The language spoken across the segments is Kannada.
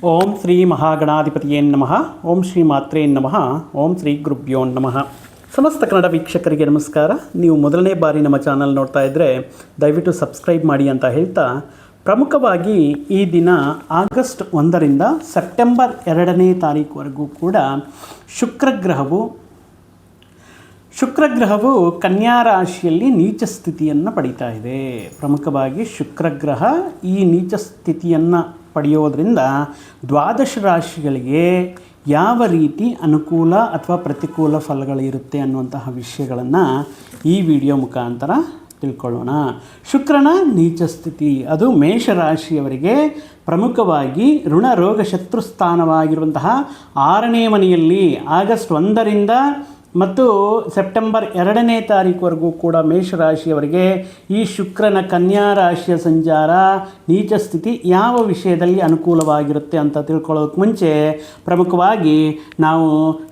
ಓಂ ಶ್ರೀ ಮಹಾಗಣಾಧಿಪತಿಯೇ ನಮಃ. ಓಂ ಶ್ರೀ ಮಾತ್ರೇ ನಮಃ. ಓಂ ಶ್ರೀ ಗುರುಭ್ಯೋ ನಮಃ. ಸಮಸ್ತ ಕನ್ನಡ ವೀಕ್ಷಕರಿಗೆ ನಮಸ್ಕಾರ. ನೀವು ಮೊದಲನೇ ಬಾರಿ ನಮ್ಮ ಚಾನಲ್ ನೋಡ್ತಾ ಇದ್ದರೆ ದಯವಿಟ್ಟು ಸಬ್ಸ್ಕ್ರೈಬ್ ಮಾಡಿ ಅಂತ ಹೇಳ್ತಾ, ಪ್ರಮುಖವಾಗಿ ಈ ದಿನ ಆಗಸ್ಟ್ 1ರಿಂದ ಸೆಪ್ಟೆಂಬರ್ 2ನೇ ತಾರೀಕುವರೆಗೂ ಕೂಡ ಶುಕ್ರಗ್ರಹವು ಕನ್ಯಾ ರಾಶಿಯಲ್ಲಿ ನೀಚ ಸ್ಥಿತಿಯನ್ನು ಪಡೀತಾ ಇದೆ. ಪ್ರಮುಖವಾಗಿ ಶುಕ್ರಗ್ರಹ ಈ ನೀಚ ಸ್ಥಿತಿಯನ್ನು ಪಡೆಯೋದ್ರಿಂದ ದ್ವಾದಶ ರಾಶಿಗಳಿಗೆ ಯಾವ ರೀತಿ ಅನುಕೂಲ ಅಥವಾ ಪ್ರತಿಕೂಲ ಫಲಗಳಿರುತ್ತೆ ಅನ್ನುವಂತಹ ವಿಷಯಗಳನ್ನು ಈ ವಿಡಿಯೋ ಮುಖಾಂತರ ತಿಳ್ಕೊಳ್ಳೋಣ. ಶುಕ್ರನ ನೀಚ ಸ್ಥಿತಿ ಅದು ಮೇಷರಾಶಿಯವರಿಗೆ ಪ್ರಮುಖವಾಗಿ ಋಣ ರೋಗ ಶತ್ರು ಸ್ಥಾನವಾಗಿರುವಂತಹ 6ನೇ ಮನೆಯಲ್ಲಿ ಆಗಸ್ಟ್ 1ರಿಂದ ಮತ್ತು ಸೆಪ್ಟೆಂಬರ್ 2ನೇ ತಾರೀಕುವರೆಗೂ ಕೂಡ ಮೇಷರಾಶಿಯವರಿಗೆ ಈ ಶುಕ್ರನ ಕನ್ಯಾ ರಾಶಿಯ ಸಂಚಾರ ನೀಚ ಸ್ಥಿತಿ ಯಾವ ವಿಷಯದಲ್ಲಿ ಅನುಕೂಲವಾಗಿರುತ್ತೆ ಅಂತ ತಿಳ್ಕೊಳ್ಳೋದಕ್ಕೆ ಮುಂಚೆ ಪ್ರಮುಖವಾಗಿ ನಾವು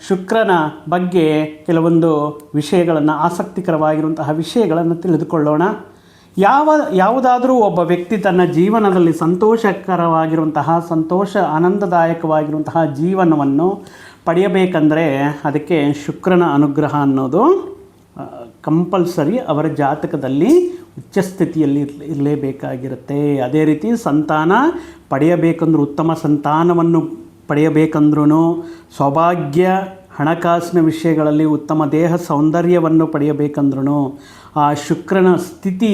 ಶುಕ್ರನ ಬಗ್ಗೆ ಕೆಲವೊಂದು ವಿಷಯಗಳನ್ನು, ಆಸಕ್ತಿಕರವಾಗಿರುವಂತಹ ವಿಷಯಗಳನ್ನು ತಿಳಿದುಕೊಳ್ಳೋಣ. ಯಾವುದಾದರೂ ಒಬ್ಬ ವ್ಯಕ್ತಿ ತನ್ನ ಜೀವನದಲ್ಲಿ ಆನಂದದಾಯಕವಾಗಿರುವಂತಹ ಜೀವನವನ್ನು ಪಡೆಯಬೇಕಂದ್ರೆ ಅದಕ್ಕೆ ಶುಕ್ರನ ಅನುಗ್ರಹ ಅನ್ನೋದು ಕಂಪಲ್ಸರಿ ಅವರ ಜಾತಕದಲ್ಲಿ ಉಚ್ಚಸ್ಥಿತಿಯಲ್ಲಿ ಇರಲೇಬೇಕಾಗಿರುತ್ತೆ. ಅದೇ ರೀತಿ ಸಂತಾನ ಪಡೆಯಬೇಕಂದ್ರೂ, ಉತ್ತಮ ಸಂತಾನವನ್ನು ಪಡೆಯಬೇಕಂದ್ರೂ, ಸೌಭಾಗ್ಯ, ಹಣಕಾಸಿನ ವಿಷಯಗಳಲ್ಲಿ ಉತ್ತಮ ದೇಹ ಸೌಂದರ್ಯವನ್ನು ಪಡೆಯಬೇಕಂದ್ರೂ ಆ ಶುಕ್ರನ ಸ್ಥಿತಿ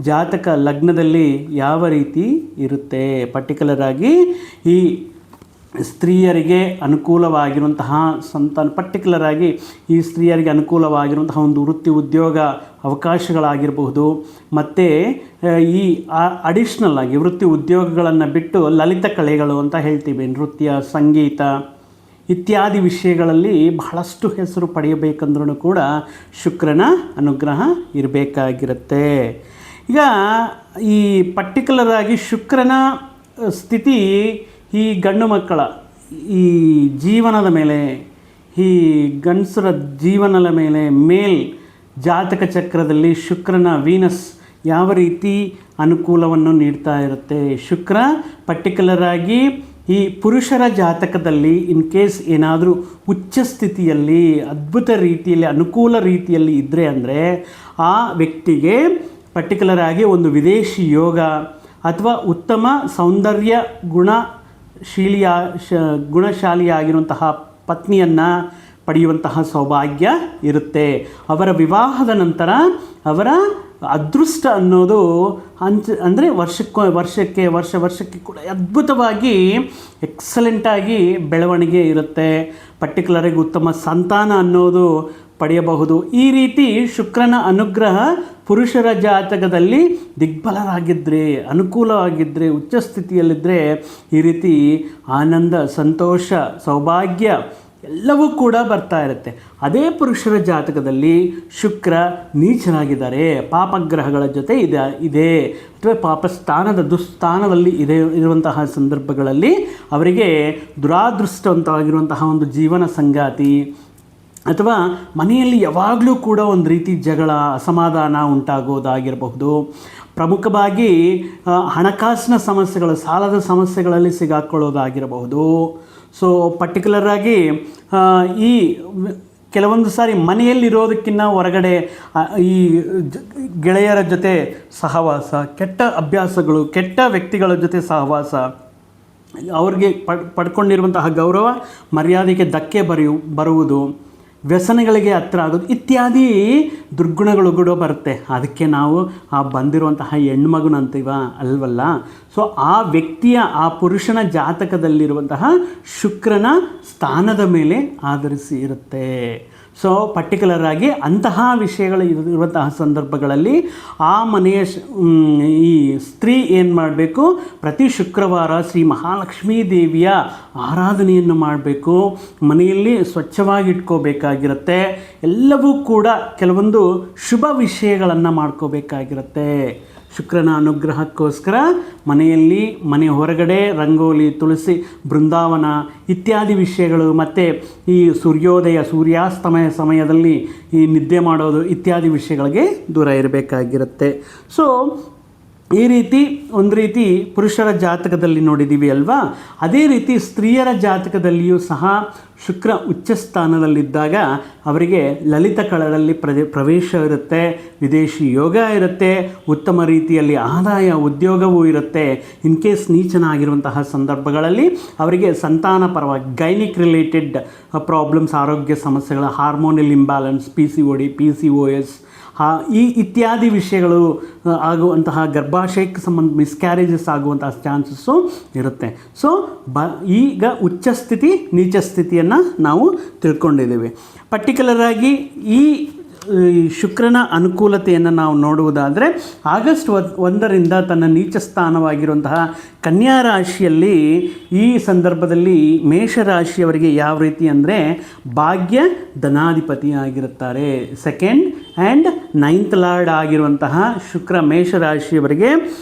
ಜಾತಕ ಲಗ್ನದಲ್ಲಿ ಯಾವ ರೀತಿ ಇರುತ್ತೆ. ಪರ್ಟಿಕ್ಯುಲರಾಗಿ ಈ ಸ್ತ್ರೀಯರಿಗೆ ಅನುಕೂಲವಾಗಿರುವಂತಹ ಈ ಸ್ತ್ರೀಯರಿಗೆ ಅನುಕೂಲವಾಗಿರುವಂತಹ ಒಂದು ವೃತ್ತಿ ಉದ್ಯೋಗ ಅವಕಾಶಗಳಾಗಿರಬಹುದು. ಮತ್ತು ಈ ಅಡಿಷ್ನಲ್ ಆಗಿ ವೃತ್ತಿ ಉದ್ಯೋಗಗಳನ್ನು ಬಿಟ್ಟು ಲಲಿತ ಕಲೆಗಳು ಅಂತ ಹೇಳ್ತೀವಿ, ನೃತ್ಯ, ಸಂಗೀತ ಇತ್ಯಾದಿ ವಿಷಯಗಳಲ್ಲಿ ಬಹಳಷ್ಟು ಹೆಸರು ಪಡೆಯಬೇಕಂದ್ರೂ ಕೂಡ ಶುಕ್ರನ ಅನುಗ್ರಹ ಇರಬೇಕಾಗಿರುತ್ತೆ. ಈಗ ಈ ಪರ್ಟಿಕ್ಯುಲರಾಗಿ ಶುಕ್ರನ ಸ್ಥಿತಿ ಈ ಗಂಡು ಮಕ್ಕಳ ಈ ಜೀವನದ ಮೇಲೆ, ಈ ಗಂಡಸರ ಜೀವನದ ಮೇಲೆ ಜಾತಕ ಚಕ್ರದಲ್ಲಿ ಶುಕ್ರನ ವೀನಸ್ ಯಾವ ರೀತಿ ಅನುಕೂಲವನ್ನು ನೀಡ್ತಾ ಇರುತ್ತೆ. ಶುಕ್ರ ಪರ್ಟಿಕ್ಯುಲರಾಗಿ ಈ ಪುರುಷರ ಜಾತಕದಲ್ಲಿ ಇನ್ ಕೇಸ್ ಏನಾದರೂ ಉಚ್ಚ ಸ್ಥಿತಿಯಲ್ಲಿ ಅದ್ಭುತ ರೀತಿಯಲ್ಲಿ ಅನುಕೂಲ ರೀತಿಯಲ್ಲಿ ಇದ್ದರೆ ಅಂದರೆ ಆ ವ್ಯಕ್ತಿಗೆ ಪರ್ಟಿಕ್ಯುಲರಾಗಿ ಒಂದು ವಿದೇಶಿ ಯೋಗ ಅಥವಾ ಉತ್ತಮ ಸೌಂದರ್ಯ ಗುಣಶಾಲಿಯಾಗಿರುವಂತಹ ಪತ್ನಿಯನ್ನು ಪಡೆಯುವಂತಹ ಸೌಭಾಗ್ಯ ಇರುತ್ತೆ. ಅವರ ವಿವಾಹದ ನಂತರ ಅವರ ಅದೃಷ್ಟ ಅನ್ನೋದು ಅಂದರೆ ವರ್ಷಕ್ಕೆ ಕೂಡ ಅದ್ಭುತವಾಗಿ ಎಕ್ಸಲೆಂಟಾಗಿ ಬೆಳವಣಿಗೆ ಇರುತ್ತೆ. ಪರ್ಟಿಕ್ಯುಲರಾಗಿ ಉತ್ತಮ ಸಂತಾನ ಅನ್ನೋದು ಪಡೆಯಬಹುದು. ಈ ರೀತಿ ಶುಕ್ರನ ಅನುಗ್ರಹ ಪುರುಷರ ಜಾತಕದಲ್ಲಿ ದಿಗ್ಬಲರಾಗಿದ್ದರೆ, ಅನುಕೂಲವಾಗಿದ್ದರೆ, ಉಚ್ಚ ಸ್ಥಿತಿಯಲ್ಲಿದ್ದರೆ ಈ ರೀತಿ ಆನಂದ, ಸಂತೋಷ, ಸೌಭಾಗ್ಯ ಎಲ್ಲವೂ ಕೂಡ ಬರ್ತಾ ಇರುತ್ತೆ. ಅದೇ ಪುರುಷರ ಜಾತಕದಲ್ಲಿ ಶುಕ್ರ ನೀಚನಾಗಿದ್ದಾರೆ, ಪಾಪಗ್ರಹಗಳ ಜೊತೆ ಇದೆ ಅಥವಾ ದುಸ್ಥಾನದಲ್ಲಿ ಇರುವಂತಹ ಸಂದರ್ಭಗಳಲ್ಲಿ ಅವರಿಗೆ ದುರಾದೃಷ್ಟವಂತವಾಗಿರುವಂತಹ ಒಂದು ಜೀವನ ಸಂಗಾತಿ ಅಥವಾ ಮನೆಯಲ್ಲಿ ಯಾವಾಗಲೂ ಕೂಡ ಒಂದು ರೀತಿ ಜಗಳ, ಅಸಮಾಧಾನ ಉಂಟಾಗೋದಾಗಿರಬಹುದು. ಪ್ರಮುಖವಾಗಿ ಹಣಕಾಸಿನ ಸಮಸ್ಯೆಗಳು, ಸಾಲದ ಸಮಸ್ಯೆಗಳಲ್ಲಿ ಸಿಗಾಕೊಳ್ಳೋದಾಗಿರಬಹುದು. ಸೊ ಪರ್ಟಿಕ್ಯುಲರಾಗಿ ಈ ಕೆಲವೊಂದು ಸಾರಿ ಮನೆಯಲ್ಲಿರೋದಕ್ಕಿಂತ ಹೊರಗಡೆ ಈ ಗೆಳೆಯರ ಜೊತೆ ಸಹವಾಸ, ಕೆಟ್ಟ ಅಭ್ಯಾಸಗಳು, ಕೆಟ್ಟ ವ್ಯಕ್ತಿಗಳ ಜೊತೆ ಸಹವಾಸ, ಅವ್ರಿಗೆ ಪಡ್ಕೊಂಡಿರುವಂತಹ ಗೌರವ ಮರ್ಯಾದೆಗೆ ಧಕ್ಕೆ ಬರುವುದು, ವ್ಯಸನಗಳಿಗೆ ಹತ್ರ ಆಗೋದು ಇತ್ಯಾದಿ ದುರ್ಗುಣಗಳು ಕೂಡ ಬರುತ್ತೆ. ಅದಕ್ಕೆ ನಾವು ಆ ಬಂದಿರುವಂತಹ ಹೆಣ್ಮಗುನಂತೀವ ಅಲ್ವಲ್ಲ. ಸೊ ಆ ವ್ಯಕ್ತಿಯ, ಆ ಪುರುಷನ ಜಾತಕದಲ್ಲಿರುವಂತಹ ಶುಕ್ರನ ಸ್ಥಾನದ ಮೇಲೆ ಆಧರಿಸಿ ಇರುತ್ತೆ. ಸೊ ಪರ್ಟಿಕ್ಯುಲರಾಗಿ ಅಂತಹ ವಿಷಯಗಳು ಇರುವಂತಹ ಸಂದರ್ಭಗಳಲ್ಲಿ ಆ ಮನೆಯ ಈ ಸ್ತ್ರೀ ಏನು ಮಾಡಬೇಕು, ಪ್ರತಿ ಶುಕ್ರವಾರ ಶ್ರೀ ಮಹಾಲಕ್ಷ್ಮೀ ದೇವಿಯ ಆರಾಧನೆಯನ್ನು ಮಾಡಬೇಕು. ಮನೆಯಲ್ಲಿ ಸ್ವಚ್ಛವಾಗಿಟ್ಕೋಬೇಕಾಗಿರುತ್ತೆ. ಎಲ್ಲವೂ ಕೂಡ ಕೆಲವೊಂದು ಶುಭ ವಿಷಯಗಳನ್ನು ಮಾಡ್ಕೋಬೇಕಾಗಿರುತ್ತೆ. ಶುಕ್ರನ ಅನುಗ್ರಹಕ್ಕೋಸ್ಕರ ಮನೆಯಲ್ಲಿ, ಮನೆ ಹೊರಗಡೆ ರಂಗೋಲಿ, ತುಳಸಿ, ಬೃಂದಾವನ ಇತ್ಯಾದಿ ವಿಷಯಗಳು, ಮತ್ತು ಈ ಸೂರ್ಯಾಸ್ತಮಯ ಸಮಯದಲ್ಲಿ ಈ ನಿದ್ದೆ ಮಾಡೋದು ಇತ್ಯಾದಿ ವಿಷಯಗಳಿಗೆ ದೂರ ಇರಬೇಕಾಗಿರುತ್ತೆ. ಸೊ ಈ ರೀತಿ ಒಂದು ರೀತಿ ಪುರುಷರ ಜಾತಕದಲ್ಲಿ ನೋಡಿದ್ದೀವಿ ಅಲ್ವಾ, ಅದೇ ರೀತಿ ಸ್ತ್ರೀಯರ ಜಾತಕದಲ್ಲಿಯೂ ಸಹ ಶುಕ್ರ ಉಚ್ಚ ಸ್ಥಾನದಲ್ಲಿದ್ದಾಗ ಅವರಿಗೆ ಲಲಿತ ಕಳದಲ್ಲಿ ಪ್ರವೇಶ ಇರುತ್ತೆ, ವಿದೇಶಿ ಯೋಗ ಇರುತ್ತೆ, ಉತ್ತಮ ರೀತಿಯಲ್ಲಿ ಆದಾಯ ಉದ್ಯೋಗವೂ ಇರುತ್ತೆ. ಇನ್ ಕೇಸ್ ನೀಚನಾಗಿರುವಂತಹ ಸಂದರ್ಭಗಳಲ್ಲಿ ಅವರಿಗೆ ಸಂತಾನ ಪರವಾಗಿ ಗೈನಿಕ್ ರಿಲೇಟೆಡ್ ಪ್ರಾಬ್ಲಮ್ಸ್, ಆರೋಗ್ಯ ಸಮಸ್ಯೆಗಳ, ಹಾರ್ಮೋನಲ್ ಇಂಬ್ಯಾಲೆನ್ಸ್, PCOD, PCOS ಈ ಇತ್ಯಾದಿ ವಿಷಯಗಳು ಆಗುವಂತಹ, ಗರ್ಭಾಶಯಕ್ಕೆ ಸಂಬಂಧ ಮಿಸ್ಕ್ಯಾರೇಜಸ್ ಆಗುವಂತಹ ಚಾನ್ಸಸ್ಸು ಇರುತ್ತೆ. ಸೊ ಈಗ ಉಚ್ಚ ಸ್ಥಿತಿ ನೀಚ ಸ್ಥಿತಿಯನ್ನು ನಾವು ತಿಳ್ಕೊಂಡಿದ್ದೀವಿ. ಪರ್ಟಿಕ್ಯುಲರಾಗಿ ಈ ಶುಕ್ರನ ಅನುಕೂಲತೆಯನ್ನು ನಾವು ನೋಡುವುದಾದರೆ, ಆಗಸ್ಟ್ 1ರಿಂದ ತನ್ನ ನೀಚ ಸ್ಥಾನವಾಗಿರುವಂತಹ ಕನ್ಯಾ ರಾಶಿಯಲ್ಲಿ ಈ ಸಂದರ್ಭದಲ್ಲಿ ಮೇಷರಾಶಿಯವರಿಗೆ ಯಾವ ರೀತಿ ಅಂದರೆ ಭಾಗ್ಯ ಧನಾಧಿಪತಿ ಆಗಿರುತ್ತಾರೆ. 2nd ಆ್ಯಂಡ್ 9th ಲಾರ್ಡ್ ಆಗಿರುವಂತಹ ಶುಕ್ರ ಮೇಷರಾಶಿಯವರಿಗೆ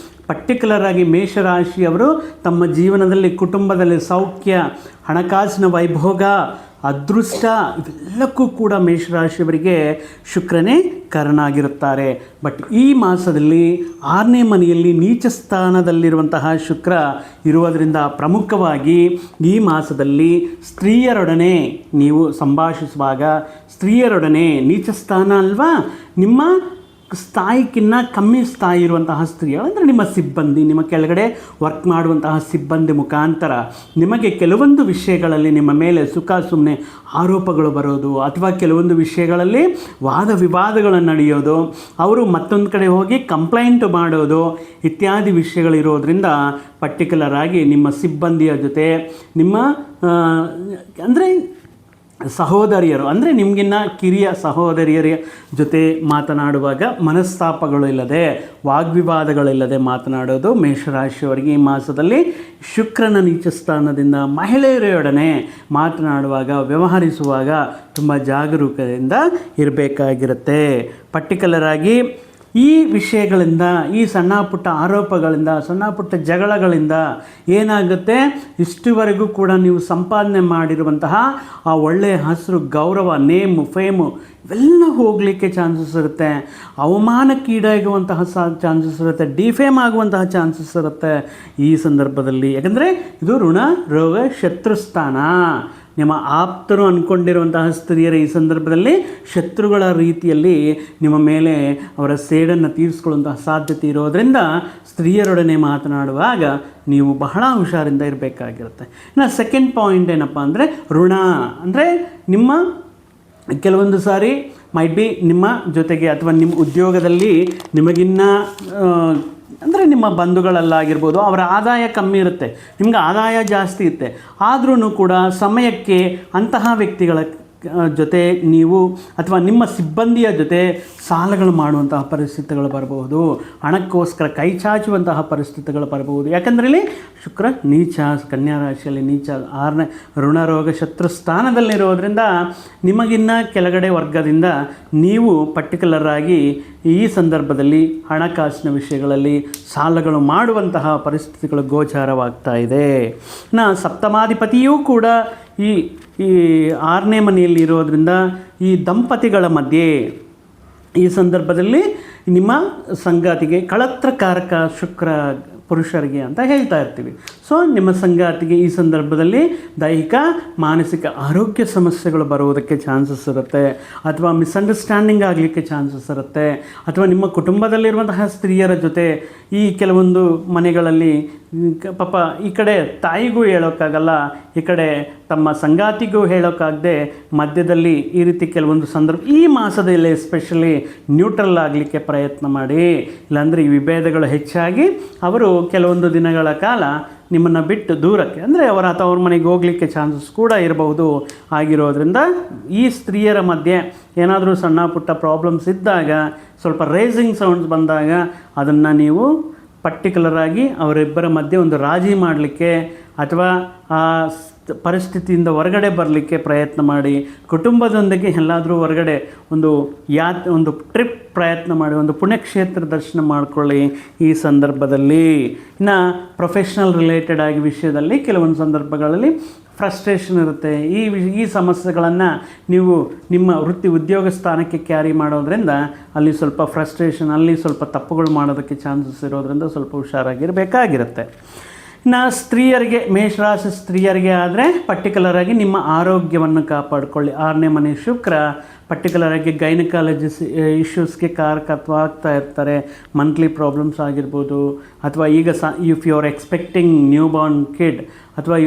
ಪರ್ಟಿಕ್ಯುಲರಾಗಿ ಮೇಷರಾಶಿಯವರು ತಮ್ಮ ಜೀವನದಲ್ಲಿ ಕುಟುಂಬದಲ್ಲಿ ಸೌಖ್ಯ, ಹಣಕಾಸಿನ ವೈಭೋಗ, ಅದೃಷ್ಟ ಇವೆಲ್ಲಕ್ಕೂ ಕೂಡ ಮೇಷರಾಶಿಯವರಿಗೆ ಶುಕ್ರನೇ ಕಾರಣಾಗಿರುತ್ತಾರೆ. ಬಟ್ ಈ ಮಾಸದಲ್ಲಿ 6ನೇ ಮನೆಯಲ್ಲಿ ನೀಚ ಸ್ಥಾನದಲ್ಲಿರುವಂತಹ ಶುಕ್ರ ಇರುವುದರಿಂದ ಪ್ರಮುಖವಾಗಿ ಈ ಮಾಸದಲ್ಲಿ ಸ್ತ್ರೀಯರೊಡನೆ ನೀವು ಸಂಭಾಷಿಸುವಾಗ, ಸ್ತ್ರೀಯರೊಡನೆ ನೀಚ ಸ್ಥಾನ ಅಲ್ವಾ, ನಿಮ್ಮ ಸ್ಥಾಯಿಕ್ಕಿಂತ ಕಮ್ಮಿ ಸ್ಥಾಯಿ ಇರುವಂತಹ ಸ್ತ್ರೀಯರು ಅಂದರೆ ನಿಮ್ಮ ಸಿಬ್ಬಂದಿ, ನಿಮ್ಮ ಕೆಳಗಡೆ ವರ್ಕ್ ಮಾಡುವಂತಹ ಸಿಬ್ಬಂದಿ ಮುಖಾಂತರ ನಿಮಗೆ ಕೆಲವೊಂದು ವಿಷಯಗಳಲ್ಲಿ ನಿಮ್ಮ ಮೇಲೆ ಸುಖ ಸುಮ್ಮನೆ ಆರೋಪಗಳು ಬರೋದು, ಅಥವಾ ಕೆಲವೊಂದು ವಿಷಯಗಳಲ್ಲಿ ವಾದ ವಿವಾದಗಳು ನಡೆಯೋದು, ಅವರು ಮತ್ತೊಂದು ಕಡೆ ಹೋಗಿ ಕಂಪ್ಲೇಂಟ್ ಮಾಡೋದು ಇತ್ಯಾದಿ ವಿಷಯಗಳಿರೋದ್ರಿಂದ ಪರ್ಟಿಕ್ಯುಲರ್ ಆಗಿ ನಿಮ್ಮ ಸಿಬ್ಬಂದಿಯ ಜೊತೆ, ನಿಮ್ಮ ಅಂದರೆ ಸಹೋದರಿಯರು ಅಂದರೆ ನಿಮಗಿನ್ನ ಕಿರಿಯ ಸಹೋದರಿಯರ ಜೊತೆ ಮಾತನಾಡುವಾಗ ಮನಸ್ತಾಪಗಳು ಇಲ್ಲದೆ, ವಾಗ್ವಿವಾದಗಳಿಲ್ಲದೆ ಮಾತನಾಡೋದು ಮೇಷರಾಶಿಯವರಿಗೆ ಈ ಮಾಸದಲ್ಲಿ ಶುಕ್ರನ ನೀಚ ಸ್ಥಾನದಿಂದ ಮಹಿಳೆಯರೊಡನೆ ಮಾತನಾಡುವಾಗ, ವ್ಯವಹರಿಸುವಾಗ ತುಂಬ ಜಾಗರೂಕತೆಯಿಂದ ಇರಬೇಕಾಗಿರುತ್ತೆ. ಪರ್ಟಿಕ್ಯುಲರಾಗಿ ಈ ವಿಷಯಗಳಿಂದ, ಈ ಸಣ್ಣ ಪುಟ್ಟ ಆರೋಪಗಳಿಂದ, ಸಣ್ಣ ಪುಟ್ಟ ಜಗಳಗಳಿಂದ ಏನಾಗುತ್ತೆ, ಇಷ್ಟುವರೆಗೂ ಕೂಡ ನೀವು ಸಂಪಾದನೆ ಮಾಡಿರುವಂತಹ ಆ ಒಳ್ಳೆಯ ಹೆಸರು, ಗೌರವ, ನೇಮು, ಫೇಮು ಇವೆಲ್ಲ ಹೋಗಲಿಕ್ಕೆ ಚಾನ್ಸಸ್ ಇರುತ್ತೆ. ಅವಮಾನಕ್ಕೀಡಾಗುವಂತಹ ಚಾನ್ಸಸ್ ಇರುತ್ತೆ, ಡಿಫೇಮ್ ಆಗುವಂತಹ ಚಾನ್ಸಸ್ ಇರುತ್ತೆ ಈ ಸಂದರ್ಭದಲ್ಲಿ. ಯಾಕಂದರೆ ಇದು ಋಣ ರೋಗ ಶತ್ರುಸ್ಥಾನ. ನಿಮ್ಮ ಆಪ್ತರು ಅಂದ್ಕೊಂಡಿರುವಂತಹ ಸ್ತ್ರೀಯರ ಈ ಸಂದರ್ಭದಲ್ಲಿ ಶತ್ರುಗಳ ರೀತಿಯಲ್ಲಿ ನಿಮ್ಮ ಮೇಲೆ ಅವರ ಸೇಡನ್ನು ತೀರಿಸ್ಕೊಳ್ಳುವಂತಹ ಸಾಧ್ಯತೆ ಇರೋದರಿಂದ ಸ್ತ್ರೀಯರೊಡನೆ ಮಾತನಾಡುವಾಗ ನೀವು ಬಹಳ ಹುಷಾರಿಂದ ಇರಬೇಕಾಗಿರುತ್ತೆ. ಇನ್ನು 2nd ಪಾಯಿಂಟ್ ಏನಪ್ಪ ಅಂದರೆ ಋಣ ಅಂದರೆ ನಿಮ್ಮ ಕೆಲವೊಂದು ಸಾರಿ ಮೈಟ್ ಬಿ ನಿಮ್ಮ ಜೊತೆಗೆ ಅಥವಾ ನಿಮ್ಮ ಉದ್ಯೋಗದಲ್ಲಿ ನಿಮಗಿನ್ನ ಅಂದರೆ ನಿಮ್ಮ ಬಂಧುಗಳಲ್ಲಾಗಿರ್ಬೋದು, ಅವರ ಆದಾಯ ಕಮ್ಮಿ ಇರುತ್ತೆ, ನಿಮ್ಗೆ ಆದಾಯ ಜಾಸ್ತಿ ಇರುತ್ತೆ, ಆದ್ರೂ ಕೂಡ ಸಮಯಕ್ಕೆ ಅಂತಹ ವ್ಯಕ್ತಿಗಳ ಜೊತೆ ನೀವು ಅಥವಾ ನಿಮ್ಮ ಸಿಬ್ಬಂದಿಯ ಜೊತೆ ಸಾಲಗಳು ಮಾಡುವಂತಹ ಪರಿಸ್ಥಿತಿಗಳು ಬರಬಹುದು, ಹಣಕ್ಕೋಸ್ಕರ ಕೈ ಚಾಚುವಂತಹ ಪರಿಸ್ಥಿತಿಗಳು ಬರಬಹುದು. ಯಾಕಂದರೆ ಇಲ್ಲಿ ಶುಕ್ರ ನೀಚ, ಕನ್ಯಾ ರಾಶಿಯಲ್ಲಿ ನೀಚ, 6ನೇ ಋಣರೋಗ ಶತ್ರು ಸ್ಥಾನದಲ್ಲಿರೋದ್ರಿಂದ ನಿಮಗಿನ್ನ ಕೆಳಗಡೆ ವರ್ಗದಿಂದ ನೀವು ಪರ್ಟಿಕ್ಯುಲರ್ ಆಗಿ ಈ ಸಂದರ್ಭದಲ್ಲಿ ಹಣಕಾಸಿನ ವಿಷಯಗಳಲ್ಲಿ ಸಾಲಗಳು ಮಾಡುವಂತಹ ಪರಿಸ್ಥಿತಿಗಳು ಗೋಚಾರವಾಗ್ತಾ ಇದೆ. ಸಪ್ತಮಾಧಿಪತಿಯೂ ಕೂಡ ಈ 6ನೇ ಮನೆಯಲ್ಲಿ ಇರೋದರಿಂದ ಈ ದಂಪತಿಗಳ ಮಧ್ಯೆ ಈ ಸಂದರ್ಭದಲ್ಲಿ ನಿಮ್ಮ ಸಂಗಾತಿಗೆ ಕಳತ್ರಕಾರಕ ಶುಕ್ರ ಪುರುಷರಿಗೆ ಅಂತ ಹೇಳ್ತಾ ಇರ್ತೀವಿ. ಸೊ ನಿಮ್ಮ ಸಂಗಾತಿಗೆ ಈ ಸಂದರ್ಭದಲ್ಲಿ ದೈಹಿಕ ಮಾನಸಿಕ ಆರೋಗ್ಯ ಸಮಸ್ಯೆಗಳು ಬರುವುದಕ್ಕೆ ಚಾನ್ಸಸ್ ಇರುತ್ತೆ, ಅಥವಾ ಮಿಸ್ಅಂಡರ್ಸ್ಟ್ಯಾಂಡಿಂಗ್ ಆಗಲಿಕ್ಕೆ ಚಾನ್ಸಸ್ ಇರುತ್ತೆ, ಅಥವಾ ನಿಮ್ಮ ಕುಟುಂಬದಲ್ಲಿರುವಂತಹ ಸ್ತ್ರೀಯರ ಜೊತೆ ಈ ಕೆಲವೊಂದು ಮನೆಗಳಲ್ಲಿ ಪಾಪ ಈ ಕಡೆ ತಾಯಿಗೂ ಹೇಳೋಕ್ಕಾಗಲ್ಲ, ಈ ಕಡೆ ತಮ್ಮ ಸಂಗಾತಿಗೂ ಹೇಳೋಕ್ಕಾಗದೆ ಮಧ್ಯದಲ್ಲಿ ಈ ರೀತಿ ಕೆಲವೊಂದು ಸಂದರ್ಭ ಈ ಮಾಸದಲ್ಲಿ ಎಸ್ಪೆಷಲಿ ನ್ಯೂಟ್ರಲ್ ಆಗಲಿಕ್ಕೆ ಪ್ರಯತ್ನ ಮಾಡಿ. ಇಲ್ಲಾಂದರೆ ಈ ವಿಭೇದಗಳು ಹೆಚ್ಚಾಗಿ ಅವರು ಕೆಲವೊಂದು ದಿನಗಳ ಕಾಲ ನಿಮ್ಮನ್ನು ಬಿಟ್ಟು ದೂರಕ್ಕೆ ಅಂದರೆ ಅವರ ತವ್ರ ಮನೆಗೆ ಹೋಗಲಿಕ್ಕೆ ಚಾನ್ಸಸ್ ಕೂಡ ಇರಬಹುದು. ಆಗಿರೋದ್ರಿಂದ ಈ ಸ್ತ್ರೀಯರ ಮಧ್ಯೆ ಏನಾದರೂ ಸಣ್ಣ ಪುಟ್ಟ ಪ್ರಾಬ್ಲಮ್ಸ್ ಇದ್ದಾಗ, ಸ್ವಲ್ಪ ರೇಸಿಂಗ್ ಸೌಂಡ್ಸ್ ಬಂದಾಗ ಅದನ್ನು ನೀವು ಪರ್ಟಿಕ್ಯುಲರಾಗಿ ಅವರಿಬ್ಬರ ಮಧ್ಯೆ ಒಂದು ರಾಜಿ ಮಾಡಲಿಕ್ಕೆ ಅಥವಾ ಆ ಪರಿಸ್ಥಿತಿಯಿಂದ ಹೊರಗಡೆ ಬರಲಿಕ್ಕೆ ಪ್ರಯತ್ನ ಮಾಡಿ, ಕುಟುಂಬದೊಂದಿಗೆ ಎಲ್ಲಾದರೂ ಹೊರಗಡೆ ಒಂದು ಟ್ರಿಪ್ ಪ್ರಯತ್ನ ಮಾಡಿ, ಒಂದು ಪುಣ್ಯಕ್ಷೇತ್ರ ದರ್ಶನ ಮಾಡಿಕೊಳ್ಳಿ ಈ ಸಂದರ್ಭದಲ್ಲಿ. ಇನ್ನು ಪ್ರೊಫೆಷ್ನಲ್ ರಿಲೇಟೆಡ್ ಆಗಿ ವಿಷಯದಲ್ಲಿ ಕೆಲವೊಂದು ಸಂದರ್ಭಗಳಲ್ಲಿ ಫ್ರಸ್ಟ್ರೇಷನ್ ಇರುತ್ತೆ. ಈ ಸಮಸ್ಯೆಗಳನ್ನು ನೀವು ನಿಮ್ಮ ವೃತ್ತಿ ಉದ್ಯೋಗ ಸ್ಥಾನಕ್ಕೆ ಕ್ಯಾರಿ ಮಾಡೋದ್ರಿಂದ ಅಲ್ಲಿ ಸ್ವಲ್ಪ ಫ್ರಸ್ಟ್ರೇಷನ್, ಅಲ್ಲಿ ಸ್ವಲ್ಪ ತಪ್ಪುಗಳು ಮಾಡೋದಕ್ಕೆ ಚಾನ್ಸಸ್ ಇರೋದ್ರಿಂದ ಸ್ವಲ್ಪ ಹುಷಾರಾಗಿರಬೇಕಾಗಿರುತ್ತೆ. ಇನ್ನು ಸ್ತ್ರೀಯರಿಗೆ, ಮೇಷರಾಶಿ ಸ್ತ್ರೀಯರಿಗೆ ಆದರೆ ಪರ್ಟಿಕ್ಯುಲರಾಗಿ ನಿಮ್ಮ ಆರೋಗ್ಯವನ್ನು ಕಾಪಾಡಿಕೊಳ್ಳಿ. 6ನೇ ಮನೆ ಶುಕ್ರ ಪರ್ಟಿಕ್ಯುಲರಾಗಿ ಗೈನಕಾಲಜಿಸ್ ಇಶ್ಯೂಸ್ಗೆ ಕಾರಕತ್ವ ಆಗ್ತಾ ಇರ್ತಾರೆ. ಮಂತ್ಲಿ ಪ್ರಾಬ್ಲಮ್ಸ್ ಆಗಿರ್ಬೋದು, ಅಥವಾ ಈಗ if you are expecting new born kid, ಅಥವಾ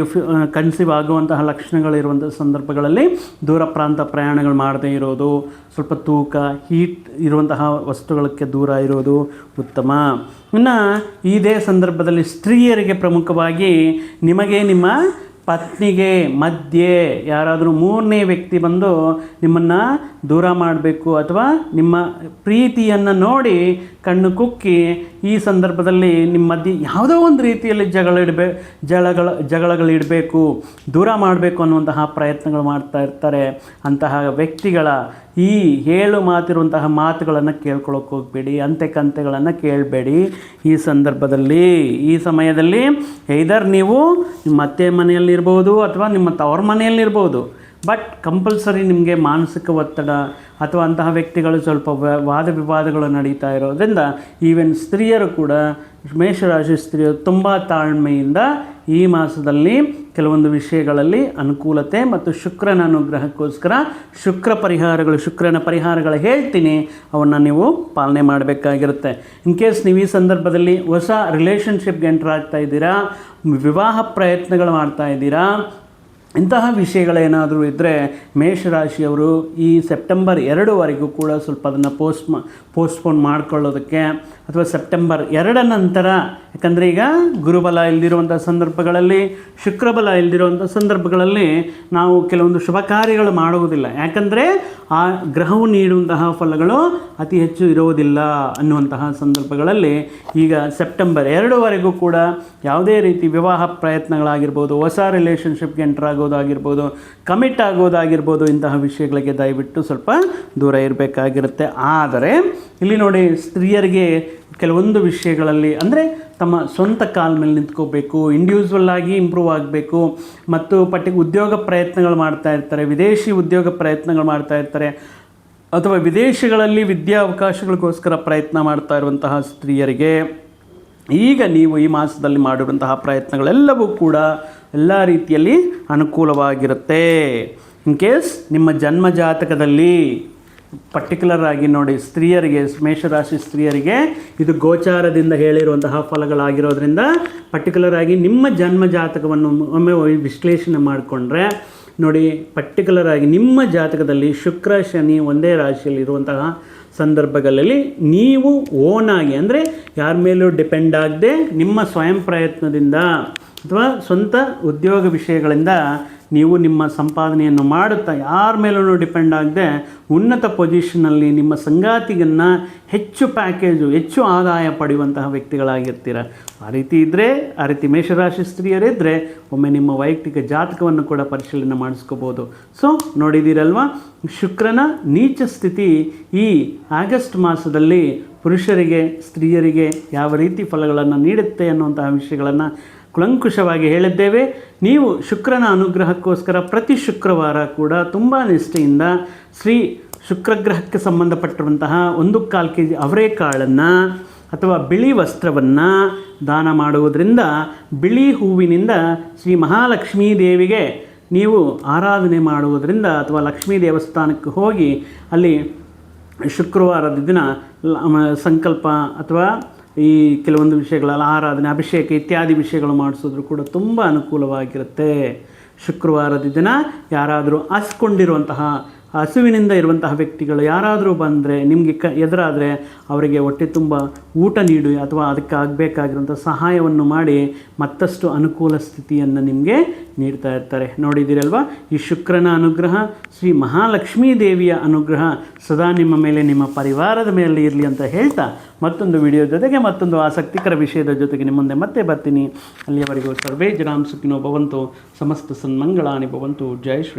ಕನ್ಸೀವ್ ಆಗುವಂತಹ ಲಕ್ಷಣಗಳಿರುವಂಥ ಸಂದರ್ಭಗಳಲ್ಲಿ ದೂರ ಪ್ರಾಂತ ಪ್ರಯಾಣಗಳು ಮಾಡದೇ ಇರೋದು, ಸ್ವಲ್ಪ ತೂಕ, ಹೀಟ್ ಇರುವಂತಹ ವಸ್ತುಗಳಕ್ಕೆ ದೂರ ಇರೋದು ಉತ್ತಮ. ಇನ್ನು ಇದೇ ಸಂದರ್ಭದಲ್ಲಿ ಸ್ತ್ರೀಯರಿಗೆ ಪ್ರಮುಖವಾಗಿ ನಿಮಗೆ ನಿಮ್ಮ ಪತ್ನಿಗೆ ಮಧ್ಯೆ ಯಾರಾದರೂ 3ನೇ ವ್ಯಕ್ತಿ ಬಂದು ನಿಮ್ಮನ್ನು ದೂರ ಮಾಡಬೇಕು, ಅಥವಾ ನಿಮ್ಮ ಪ್ರೀತಿಯನ್ನು ನೋಡಿ ಕಣ್ಣು ಕುಕ್ಕಿ ಈ ಸಂದರ್ಭದಲ್ಲಿ ನಿಮ್ಮ ಮಧ್ಯೆ ಯಾವುದೋ ಒಂದು ರೀತಿಯಲ್ಲಿ ಜಗಳಗಳಿಡಬೇಕು, ದೂರ ಮಾಡಬೇಕು ಅನ್ನುವಂತಹ ಪ್ರಯತ್ನಗಳು ಮಾಡ್ತಾ ಇರ್ತಾರೆ. ಅಂತಹ ವ್ಯಕ್ತಿಗಳ ಈ ಹೇಳು ಮಾತಿರುವಂತಹ ಮಾತುಗಳನ್ನು ಕೇಳ್ಕೊಳ್ಳೋಕೆ ಹೋಗಬೇಡಿ, ಅಂತೆಕಂತೆಗಳನ್ನು ಕೇಳಬೇಡಿ. ಈ ಸಂದರ್ಭದಲ್ಲಿ, ಈ ಸಮಯದಲ್ಲಿ ಐದರ್ ನೀವು ನಿಮ್ಮ ಅತ್ತೆ ಮನೆಯಲ್ಲಿರ್ಬೋದು ಅಥವಾ ನಿಮ್ಮ ತವರ ಮನೆಯಲ್ಲಿರ್ಬೋದು, ಬಟ್ ಕಂಪಲ್ಸರಿ ನಿಮಗೆ ಮಾನಸಿಕ ಒತ್ತಡ ಅಥವಾ ಅಂತಹ ವ್ಯಕ್ತಿಗಳು ಸ್ವಲ್ಪ ವಾದ ವಿವಾದಗಳು ನಡೀತಾ ಇರೋದ್ರಿಂದ ಈವನ್ ಸ್ತ್ರೀಯರು ಕೂಡ, ಮೇಷರಾಶಿ ಸ್ತ್ರೀಯರು ತುಂಬ ತಾಳ್ಮೆಯಿಂದ ಈ ಮಾಸದಲ್ಲಿ ಕೆಲವೊಂದು ವಿಷಯಗಳಲ್ಲಿ ಅನುಕೂಲತೆ ಮತ್ತು ಶುಕ್ರನ ಅನುಗ್ರಹಕ್ಕೋಸ್ಕರ ಶುಕ್ರನ ಪರಿಹಾರಗಳು ಹೇಳ್ತೀನಿ, ಅವನ್ನು ನೀವು ಪಾಲನೆ ಮಾಡಬೇಕಾಗಿರುತ್ತೆ. ಇನ್ ಕೇಸ್ ನೀವು ಈ ಸಂದರ್ಭದಲ್ಲಿ ಹೊಸ ರಿಲೇಷನ್ಶಿಪ್ಗೆ ಎಂಟರ್ ಆಗ್ತಾ ಇದ್ದೀರಾ, ವಿವಾಹ ಪ್ರಯತ್ನಗಳು ಮಾಡ್ತಾ ಇದ್ದೀರಾ, ಇಂತಹ ವಿಷಯಗಳೇನಾದರೂ ಇದ್ದರೆ ಮೇಷರಾಶಿಯವರು ಈ ಸೆಪ್ಟೆಂಬರ್ 2ವರೆಗೂ ಕೂಡ ಸ್ವಲ್ಪ ಅದನ್ನು ಪೋಸ್ಟ್ಪೋನ್ ಮಾಡಿಕೊಳ್ಳೋದಕ್ಕೆ, ಅಥವಾ ಸೆಪ್ಟೆಂಬರ್ 2 ನಂತರ, ಯಾಕಂದರೆ ಈಗ ಗುರುಬಲ ಇಲ್ಲದಿರುವಂಥ ಸಂದರ್ಭಗಳಲ್ಲಿ, ಶುಕ್ರಬಲ ಇಲ್ಲದಿರುವಂಥ ಸಂದರ್ಭಗಳಲ್ಲಿ ನಾವು ಕೆಲವೊಂದು ಶುಭ ಕಾರ್ಯಗಳು ಮಾಡುವುದಿಲ್ಲ. ಯಾಕಂದರೆ ಆ ಗ್ರಹವು ನೀಡುವಂತಹ ಫಲಗಳು ಅತಿ ಹೆಚ್ಚು ಇರುವುದಿಲ್ಲ ಅನ್ನುವಂತಹ ಸಂದರ್ಭಗಳಲ್ಲಿ ಈಗ ಸೆಪ್ಟೆಂಬರ್ 2ವರೆಗೂ ಕೂಡ ಯಾವುದೇ ರೀತಿ ವಿವಾಹ ಪ್ರಯತ್ನಗಳಾಗಿರ್ಬೋದು, ಹೊಸ ರಿಲೇಷನ್ಶಿಪ್ಗೆ ಎಂಟರ್ ಆಗೋದಾಗಿರ್ಬೋದು, ಕಮಿಟ್ ಆಗೋದಾಗಿರ್ಬೋದು, ಇಂತಹ ವಿಷಯಗಳಿಗೆ ದಯವಿಟ್ಟು ಸ್ವಲ್ಪ ದೂರ ಇರಬೇಕಾಗಿರುತ್ತೆ. ಆದರೆ ಇಲ್ಲಿ ನೋಡಿ, ಸ್ತ್ರೀಯರಿಗೆ ಕೆಲವೊಂದು ವಿಷಯಗಳಲ್ಲಿ ಅಂದರೆ ತಮ್ಮ ಸ್ವಂತ ಕಾಲ ಮೇಲೆ ನಿಂತ್ಕೋಬೇಕು, ಇಂಡಿವಿಜುವಲ್ ಆಗಿ ಇಂಪ್ರೂವ್ ಆಗಬೇಕು, ಮತ್ತು ಉದ್ಯೋಗ ಪ್ರಯತ್ನಗಳು ಮಾಡ್ತಾ ಇರ್ತಾರೆ, ವಿದೇಶಿ ಉದ್ಯೋಗ ಪ್ರಯತ್ನಗಳು ಮಾಡ್ತಾ ಇರ್ತಾರೆ, ಅಥವಾ ವಿದೇಶಗಳಲ್ಲಿ ವಿದ್ಯಾವಕಾಶಗಳಿಗೋಸ್ಕರ ಪ್ರಯತ್ನ ಮಾಡ್ತಾ ಇರುವಂತಹ ಸ್ತ್ರೀಯರಿಗೆ ಈಗ ನೀವು ಈ ಮಾಸದಲ್ಲಿ ಮಾಡಿರುವಂತಹ ಪ್ರಯತ್ನಗಳೆಲ್ಲವೂ ಕೂಡ ಎಲ್ಲ ರೀತಿಯಲ್ಲಿ ಅನುಕೂಲವಾಗಿರುತ್ತೆ. ಇನ್ ಕೇಸ್ ನಿಮ್ಮ ಜನ್ಮ ಜಾತಕದಲ್ಲಿ ಪರ್ಟಿಕ್ಯುಲರ್ ಆಗಿ ನೋಡಿ, ಸ್ತ್ರೀಯರಿಗೆ, ಮೇಷರಾಶಿ ಸ್ತ್ರೀಯರಿಗೆ ಇದು ಗೋಚಾರದಿಂದ ಹೇಳಿರುವಂತಹ ಫಲಗಳಾಗಿರೋದ್ರಿಂದ ಪರ್ಟಿಕ್ಯುಲರ್ ಆಗಿ ನಿಮ್ಮ ಜನ್ಮ ಜಾತಕವನ್ನು ಒಮ್ಮೆ ವಿಶ್ಲೇಷಣೆ ಮಾಡಿಕೊಂಡ್ರೆ ನೋಡಿ, ಪರ್ಟಿಕ್ಯುಲರ್ ಆಗಿ ನಿಮ್ಮ ಜಾತಕದಲ್ಲಿ ಶುಕ್ರ ಶನಿ ಒಂದೇ ರಾಶಿಯಲ್ಲಿ ಇರುವಂತಹ ಸಂದರ್ಭಗಳಲ್ಲಿ ನೀವು ಓನಾಗಿ, ಅಂದರೆ ಯಾರ ಮೇಲೂ ಡಿಪೆಂಡ್ ಆಗದೆ ನಿಮ್ಮ ಸ್ವಯಂ ಪ್ರಯತ್ನದಿಂದ ಅಥವಾ ಸ್ವಂತ ಉದ್ಯೋಗ ವಿಷಯಗಳಿಂದ ನೀವು ನಿಮ್ಮ ಸಂಪಾದನೆಯನ್ನು ಮಾಡುತ್ತಾ ಯಾರ ಮೇಲೂ ಡಿಪೆಂಡ್ ಆಗದೆ ಉನ್ನತ ಪೊಸಿಷನಲ್ಲಿ ನಿಮ್ಮ ಸಂಗಾತಿಗನ್ನು ಹೆಚ್ಚು ಪ್ಯಾಕೇಜು, ಹೆಚ್ಚು ಆದಾಯ ಪಡೆಯುವಂತಹ ವ್ಯಕ್ತಿಗಳಾಗಿರ್ತೀರ. ಆ ರೀತಿ ಇದ್ದರೆ, ಆ ರೀತಿ ಮೇಷರಾಶಿ ಸ್ತ್ರೀಯರಿದ್ದರೆ ಒಮ್ಮೆ ನಿಮ್ಮ ವೈಯಕ್ತಿಕ ಜಾತಕವನ್ನು ಕೂಡ ಪರಿಶೀಲನೆ ಮಾಡಿಸ್ಕೋಬೋದು. ಸೊ ನೋಡಿದ್ದೀರಲ್ವ, ಶುಕ್ರನ ನೀಚ ಸ್ಥಿತಿ ಈ ಆಗಸ್ಟ್ ಮಾಸದಲ್ಲಿ ಪುರುಷರಿಗೆ, ಸ್ತ್ರೀಯರಿಗೆ ಯಾವ ರೀತಿ ಫಲಗಳನ್ನು ನೀಡುತ್ತೆ ಅನ್ನುವಂತಹ ವಿಷಯಗಳನ್ನು ಕುಲಂಕುಷವಾಗಿ ಹೇಳಿದ್ದೇವೆ. ನೀವು ಶುಕ್ರನ ಅನುಗ್ರಹಕ್ಕೋಸ್ಕರ ಪ್ರತಿ ಶುಕ್ರವಾರ ಕೂಡ ತುಂಬ ನಿಷ್ಠೆಯಿಂದ ಶ್ರೀ ಶುಕ್ರಗ್ರಹಕ್ಕೆ ಸಂಬಂಧಪಟ್ಟಿರುವಂತಹ 1/4 kg ಅವರೆಕಾಳನ್ನು ಅಥವಾ ಬಿಳಿ ವಸ್ತ್ರವನ್ನು ದಾನ ಮಾಡುವುದರಿಂದ, ಬಿಳಿ ಹೂವಿನಿಂದ ಶ್ರೀ ಮಹಾಲಕ್ಷ್ಮೀ ದೇವಿಗೆ ನೀವು ಆರಾಧನೆ ಮಾಡುವುದರಿಂದ, ಅಥವಾ ಲಕ್ಷ್ಮೀ ದೇವಸ್ಥಾನಕ್ಕೆ ಹೋಗಿ ಅಲ್ಲಿ ಶುಕ್ರವಾರದ ದಿನ ಸಂಕಲ್ಪ ಅಥವಾ ಈ ಕೆಲವೊಂದು ವಿಷಯಗಳ ಆರಾಧನೆ, ಅಭಿಷೇಕ ಇತ್ಯಾದಿ ವಿಷಯಗಳು ಮಾಡಿಸೋದ್ರೂ ಕೂಡ ತುಂಬ ಅನುಕೂಲವಾಗಿರುತ್ತೆ. ಶುಕ್ರವಾರದ ದಿನ ಯಾರಾದರೂ ಹಸ್ಕೊಂಡಿರುವಂತಹ ಹಸುವಿನಿಂದ ಇರುವಂತಹ ವ್ಯಕ್ತಿಗಳು ಯಾರಾದರೂ ಬಂದರೆ ನಿಮಗೆ ಎದುರಾದರೆ ಅವರಿಗೆ ಹೊಟ್ಟೆ ತುಂಬ ಊಟ ನೀಡಿ ಅಥವಾ ಅದಕ್ಕೆ ಆಗಬೇಕಾಗಿರುವಂಥ ಸಹಾಯವನ್ನು ಮಾಡಿ ಮತ್ತಷ್ಟು ಅನುಕೂಲ ಸ್ಥಿತಿಯನ್ನು ನಿಮಗೆ ನೀಡ್ತಾ ಇರ್ತಾರೆ. ನೋಡಿದ್ದೀರಲ್ವ, ಈ ಶುಕ್ರನ ಅನುಗ್ರಹ, ಶ್ರೀ ಮಹಾಲಕ್ಷ್ಮೀ ದೇವಿಯ ಅನುಗ್ರಹ ಸದಾ ನಿಮ್ಮ ಮೇಲೆ, ನಿಮ್ಮ ಪರಿವಾರದ ಮೇಲೆ ಇರಲಿ ಅಂತ ಹೇಳ್ತಾ ಮತ್ತೊಂದು ವಿಡಿಯೋ ಜೊತೆಗೆ ಮತ್ತೊಂದು ಆಸಕ್ತಿಕರ ವಿಷಯದ ಜೊತೆಗೆ ನಿಮ್ಮ ಮುಂದೆ ಮತ್ತೆ ಬರ್ತೀನಿ. ಅಲ್ಲಿಯವರೆಗೂ ಸರ್ವೇ ಜನಾಂ ಸುಖಿನೋ ಭವಂತು, ಸಮಸ್ತ ಸನ್ಮಂಗಳಾನಿ ಭವಂತು. ಜೈ ಶ್ರೀ